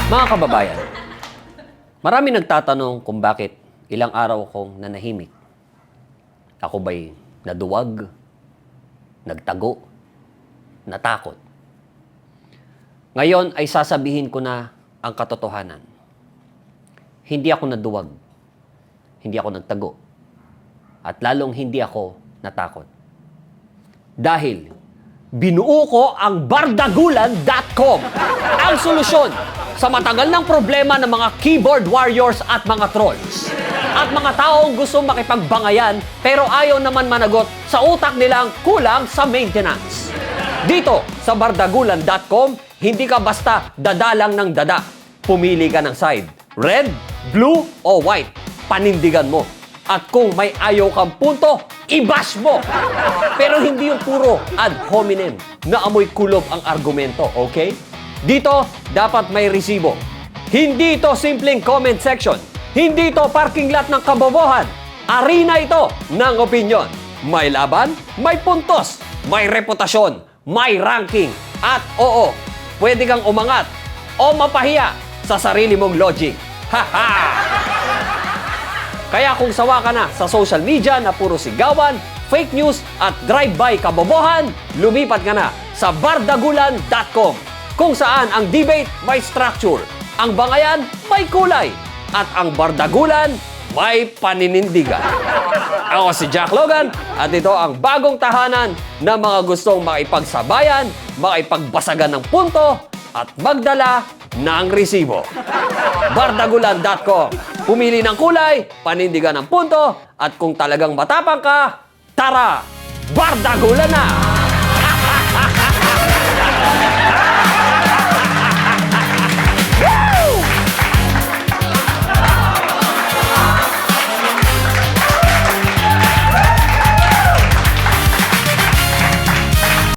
Mga kababayan, marami nagtatanong kung bakit ilang araw akong nanahimik. Ako ba'y naduwag, nagtago, natakot? Ngayon ay sasabihin ko na ang katotohanan. Hindi ako naduwag, hindi ako nagtago, at lalong hindi ako natakot. Dahil binuo ko ang bardagulan.com, ang solusyon sa matagal ng problema ng mga keyboard warriors at mga trolls. At mga taong gusto makipagbangayan pero ayaw naman managot sa utak nilang kulang sa maintenance. Dito sa bardagulan.com, hindi ka basta dadalang ng dada. Pumili ka ng side, red, blue o white. Panindigan mo. At kung may ayaw kang punto, i-bash mo. Pero hindi yung puro ad hominem na amoy kulob ang argumento, okay? Dito, dapat may resibo. Hindi ito simpleng comment section. Hindi ito parking lot ng kabobohan. Arena ito ng opinion. May laban, may puntos, may reputasyon, may ranking. At oo, pwede kang umangat o mapahiya sa sarili mong logic. Ha-ha! Kaya kung sawa ka na sa social media na puro sigawan, fake news at drive-by kabobohan, lumipat ka na sa bardagulan.com kung saan ang debate may structure, ang bangayan may kulay, at ang bardagulan may paninindigan. Ako si Jack Logan at ito ang bagong tahanan ng mga gustong makipagsabayan, makipagbasagan ng punto at magdala ng resibo. Bardagulan.com. Pumili ng kulay, panindigan ng punto, at kung talagang matapang ka, tara, bardagulan na!